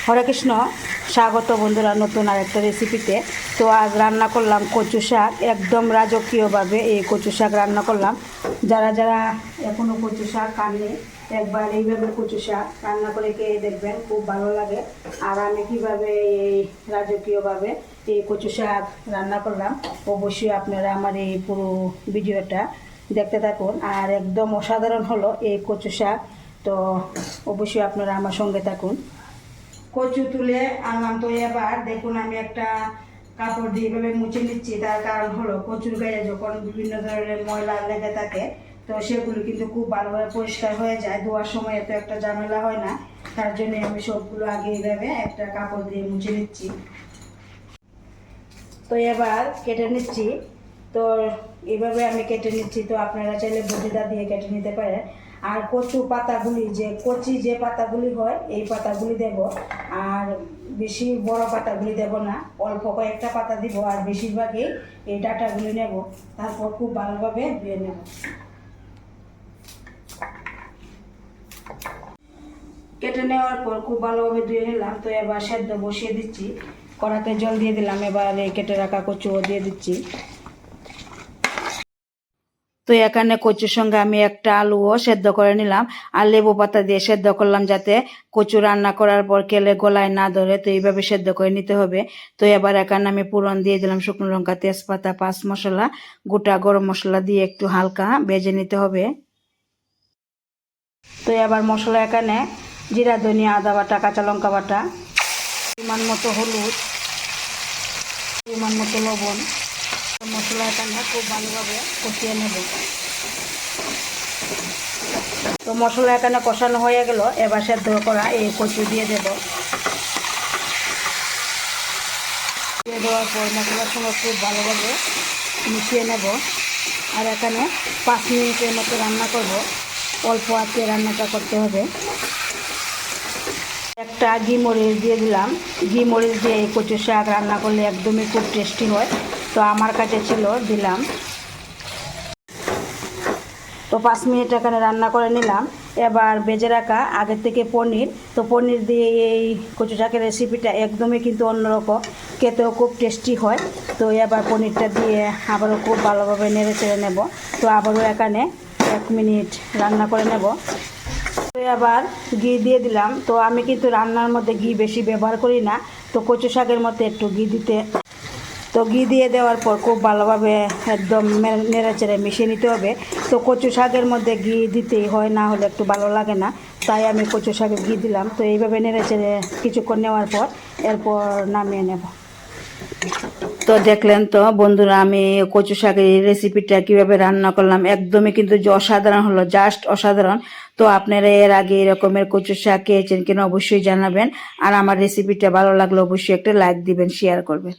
হরে কৃষ্ণ, স্বাগত বন্ধুরা নতুন আরেকটা রেসিপিতে। তো আজ রান্না করলাম কচু শাক, একদম রাজকীয়ভাবে এই কচু শাক রান্না করলাম। যারা যারা এখনও কচু শাক খাননি, একবার এইভাবে কচু শাক রান্না করে খেয়ে দেখবেন, খুব ভালো লাগে। আর আমি কীভাবে এই রাজকীয়ভাবে এই কচু শাক রান্না করলাম, অবশ্যই আপনারা আমার এই পুরো ভিডিওটা দেখতে থাকুন। আর একদম অসাধারণ হলো এই কচু শাক, তো অবশ্যই আপনারা আমার সঙ্গে থাকুন। কচু তুলে আনলাম, তো এবার দেখুন আমি একটা কাপড় দিয়ে এভাবে মুছে নিচ্ছি। তার কারণ হলো কচুর গায়ে যখন বিভিন্ন ধরনের ময়লা লেগে থাকে, তো সেগুলো কিন্তু খুব ভালোভাবে পরিষ্কার হয়ে যায়, ধোয়ার সময় এত একটা ঝামেলা হয় না। তার জন্য আমি সবগুলো আগে এইভাবে একটা কাপড় দিয়ে মুছে নিচ্ছি। তো এবার কেটে নিচ্ছি। তো এইভাবে আমি কেটে নিচ্ছি, তো আপনারা চাইলে বটিদা দিয়ে কেটে নিতে পারেন। আর কচু পাতাগুলি, যে কচি যে পাতাগুলি হয় এই পাতাগুলি দেব, আর বেশি বড় পাতাগুলি দেব না, অল্প কয়েকটা পাতা দিব। আর বেশিরভাগই এই ডাঁটাগুলি নেব, তারপর খুব ভালোভাবে ধুয়ে নেব। কেটে নেওয়ার পর খুব ভালোভাবে ধুয়ে নিলাম। তো এবার সেদ্ধ বসিয়ে দিচ্ছি, কড়াতে জল দিয়ে দিলাম। এবার এই কেটে রাখা কচুও দিয়ে দিচ্ছি। তো এখানে কচুর সঙ্গে আমি একটা আলুও সেদ্ধ করে নিলাম, আর লেবু পাতা দিয়ে সেদ্ধ করলাম, যাতে কচু রান্না করার পর কেলে গলায় না ধরে। তো এইভাবে সেদ্ধ করে নিতে হবে। তো এবার এখানে আমি পুরন দিয়ে দিলাম, শুকনো লঙ্কা, তেজপাতা, পাঁচ মশলা, গোটা গরম মশলা দিয়ে একটু হালকা ভেজে নিতে হবে। তো এবার মশলা এখানে জিরা, ধনিয়া, আদা বাটা, কাঁচা লঙ্কা বাটা, পরিমাণ মতো হলুদ, পরিমাণ মতো লবণ, মশলা এখানে খুব ভালোভাবে কষিয়ে নেব। তো মশলা এখানে কষানো হয়ে গেল, এবার সেদ্ধ করা এই কচু দিয়ে দেব। দিয়ে দেওয়ার পর মশলার সঙ্গে খুব ভালোভাবে মিশিয়ে নেব। আর এখানে 5 মিনিটের মতো রান্না করব, অল্প আঁচে রান্নাটা করতে হবে। একটা ঘি মরিচ দিয়ে দিলাম। ঘি মরিচ দিয়ে এই কচু শাক রান্না করলে একদমই খুব টেস্টি হয়, তো আমার কাছে ছিল, দিলাম। তো 5 মিনিট এখানে রান্না করে নিলাম। এবার ভেজে রাখা আগের থেকে পনির, তো পনির দিয়ে এই কচু শাকের রেসিপিটা একদমই কিন্তু অন্যরকম, খেতেও খুব টেস্টি হয়। তো এবার পনিরটা দিয়ে আবারও খুব ভালোভাবে নেড়ে চেড়ে নেব। তো আবারও এখানে 1 মিনিট রান্না করে নেব। তো এবার ঘি দিয়ে দিলাম। তো আমি কিন্তু রান্নার মধ্যে ঘি বেশি ব্যবহার করি না, তো কচু শাকের মধ্যে একটু ঘি দিতে। তো ঘি দিয়ে দেওয়ার পর খুব ভালোভাবে একদম নেড়ে চেড়ে মিশিয়ে নিতে হবে। তো কচু শাকের মধ্যে ঘি দিতেই হয়, না হলে একটু ভালো লাগে না, তাই আমি কচু শাকে ঘি দিলাম। তো এইভাবে নেড়ে চেড়ে কিছুক্ষণ নেওয়ার পর এরপর নামিয়ে নেব। তো দেখলেন তো বন্ধুরা, আমি কচু শাকের এই রেসিপিটা কীভাবে রান্না করলাম, একদমই কিন্তু যে অসাধারণ হলো, জাস্ট অসাধারণ। তো আপনারা এর আগে এরকমের কচু শাক খেয়েছেন কিনা অবশ্যই জানাবেন। আর আমার রেসিপিটা ভালো লাগলে অবশ্যই একটা লাইক দিবেন, শেয়ার করবেন।